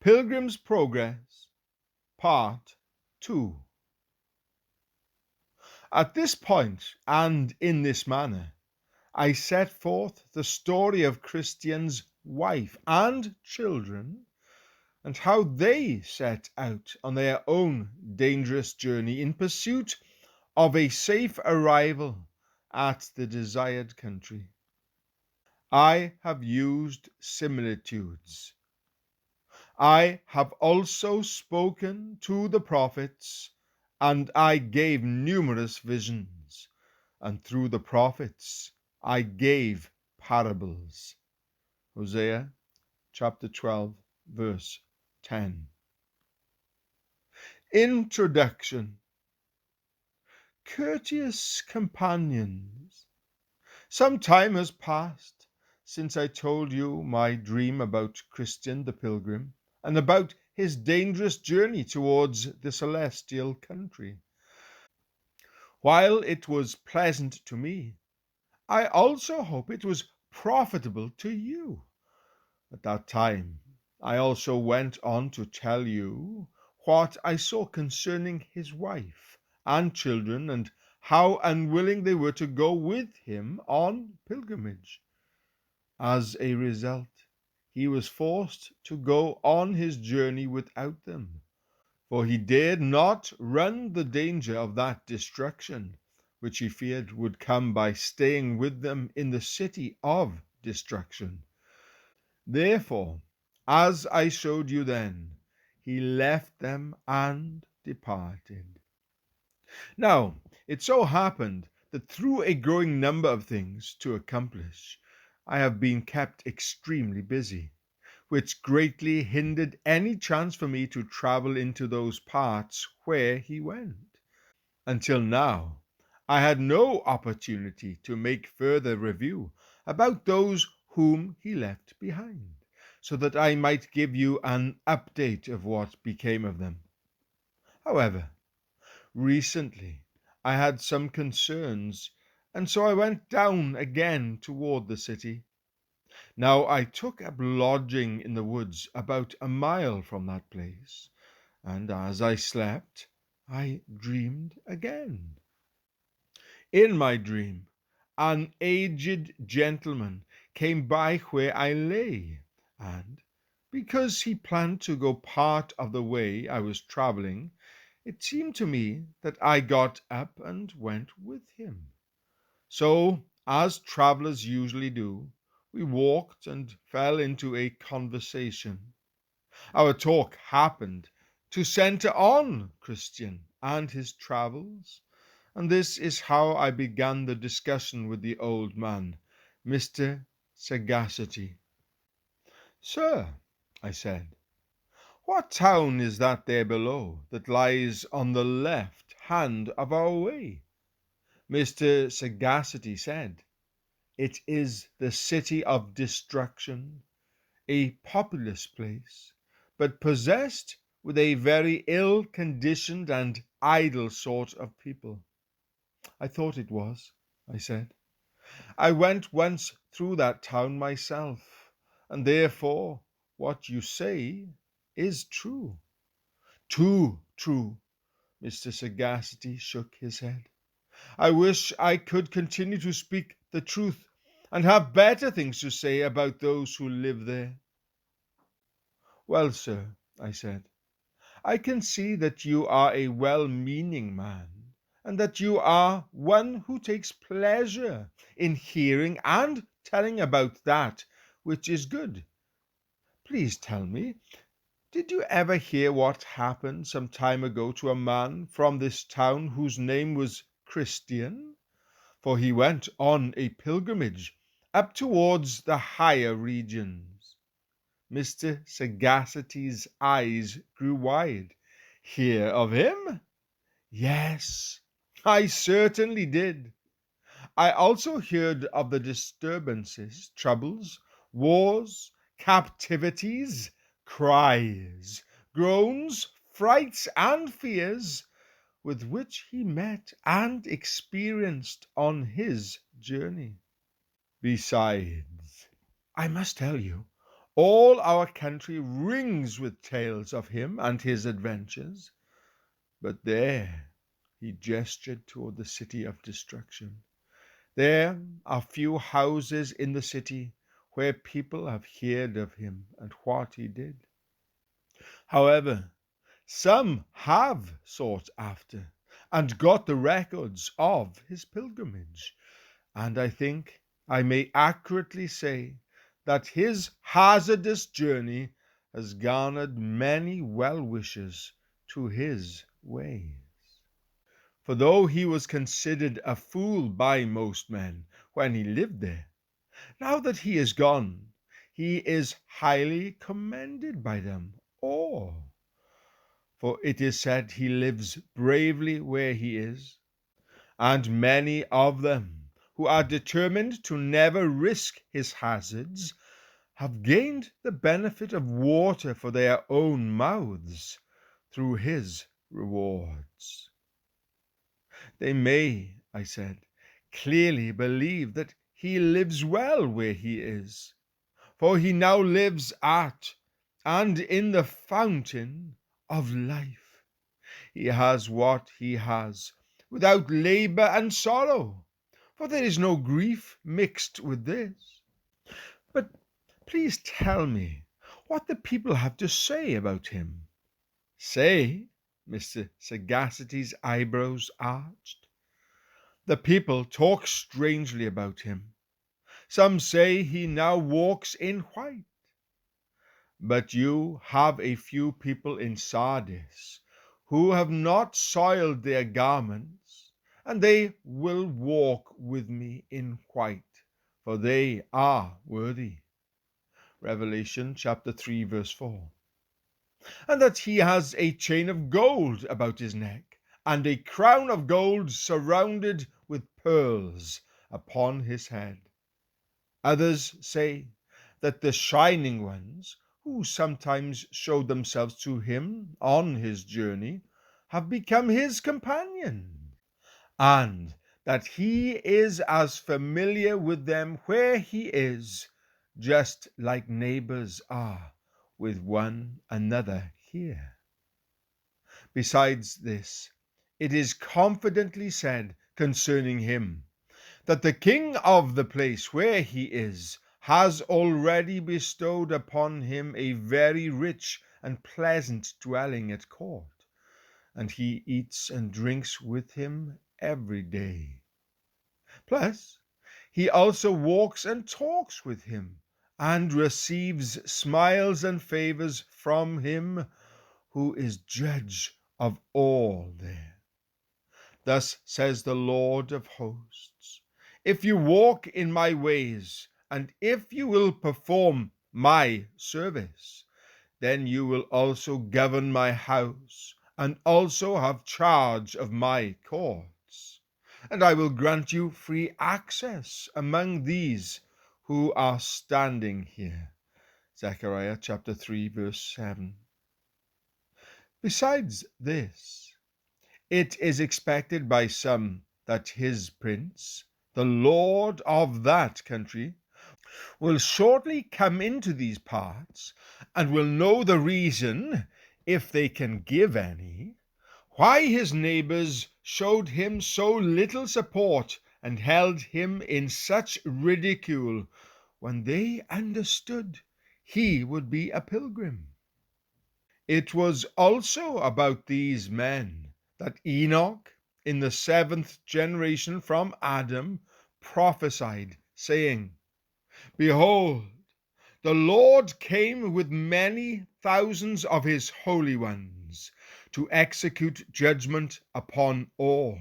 Pilgrim's Progress, Part 2. At this point, and in this manner, I set forth the story of Christian's wife and children, and how they set out on their own dangerous journey in pursuit of a safe arrival at the desired country. I have used similitudes. I have also spoken to the prophets, and I gave numerous visions, and through the prophets I gave parables. Hosea chapter 12, verse 10. Introduction. Courteous companions, some time has passed since I told you my dream about Christian the Pilgrim, and about his dangerous journey towards the celestial country. While it was pleasant to me, I also hope it was profitable to you. At that time, I also went on to tell you what I saw concerning his wife and children, and how unwilling they were to go with him on pilgrimage. As a result, he was forced to go on his journey without them, for he dared not run the danger of that destruction which he feared would come by staying with them in the city of destruction. Therefore, as I showed you then, he left them and departed. Now, it so happened that through a growing number of things to accomplish, I have been kept extremely busy, which greatly hindered any chance for me to travel into those parts where he went. Until now, I had no opportunity to make further review about those whom he left behind, so that I might give you an update of what became of them. However, recently I had some concerns, and so I went down again toward the city. Now I took up lodging in the woods about a mile from that place, and as I slept, I dreamed again. In my dream, an aged gentleman came by where I lay, and because he planned to go part of the way I was traveling, it seemed to me that I got up and went with him. So, as travelers usually do, we walked and fell into a conversation. Our talk happened to center on Christian and his travels, and this is how I began the discussion with the old man, Mr. Sagacity. "Sir," I said, "what town is that there below, that lies on the left hand of our way?" Mr. Sagacity said, "It is the city of destruction, a populous place, but possessed with a very ill-conditioned and idle sort of people." "I thought it was," I said. "I went once through that town myself, and therefore what you say is true." "Too true." Mr. Sagacity shook his head. "I wish I could continue to speak the truth and have better things to say about those who live there." "Well, sir," I said, "I can see that you are a well-meaning man, and that you are one who takes pleasure in hearing and telling about that which is good. Please tell me, did you ever hear what happened some time ago to a man from this town whose name was Christian? For he went on a pilgrimage up towards the higher regions." Mr. Sagacity's eyes grew wide. "Hear of him? Yes, I certainly did. I also heard of the disturbances, troubles, wars, captivities, cries, groans, frights, and fears with which he met and experienced on his journey. Besides, I must tell you, All our country rings with tales of him and his adventures. But there," he gestured toward the city of destruction, "there are few houses in the city where people have heard of him and what he did. However, some have sought after and got the records of his pilgrimage, and I think I may accurately say that his hazardous journey has garnered many well-wishers to his ways. For though he was considered a fool by most men when he lived there, now that he is gone, he is highly commended by them all. For it is said he lives bravely where he is, and many of them who are determined to never risk his hazards have gained the benefit of water for their own mouths through his rewards. They may," I said, "clearly believe that he lives well where he is, for he now lives at and in the fountain of life. He has what he has without labor and sorrow, for there is no grief mixed with this. But please tell me what the people have to say about him." "Say?" Mr. Sagacity's eyebrows arched. "The people talk strangely about him. Some say he now walks in white. But you have a few people in Sardis who have not soiled their garments, and they will walk with me in white, for they are worthy." Revelation chapter 3, verse 4. "And that he has a chain of gold about his neck, and a crown of gold surrounded with pearls upon his head." Others say that the shining ones, who sometimes showed themselves to him on his journey, have become his companions, and that he is as familiar with them where he is, just like neighbors are with one another here. Besides this, it is confidently said concerning him that the king of the place where he is has already bestowed upon him a very rich and pleasant dwelling at court, and he eats and drinks with him every day. Plus, he also walks and talks with him, and receives smiles and favors from him who is judge of all there. Thus says the Lord of hosts, if you walk in my ways, and if you will perform my service, then you will also govern my house, and also have charge of my courts. And I will grant you free access among these who are standing here. Zechariah chapter 3, verse 7. Besides this, it is expected by some that his prince, the lord of that country, will shortly come into these parts, and will know the reason, if they can give any, why his neighbors showed him so little support and held him in such ridicule when they understood he would be a pilgrim. It was also about these men that Enoch, in the 7th generation from Adam, prophesied, saying, Behold, the Lord came with many thousands of his holy ones to execute judgment upon all,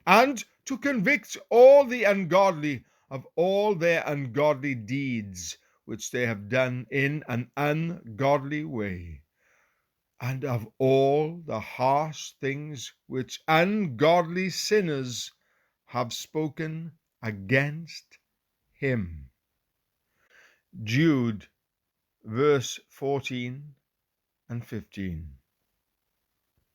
and to convict all the ungodly of all their ungodly deeds which they have done in an ungodly way, and of all the harsh things which ungodly sinners have spoken against him. Jude, verse 14 and 15.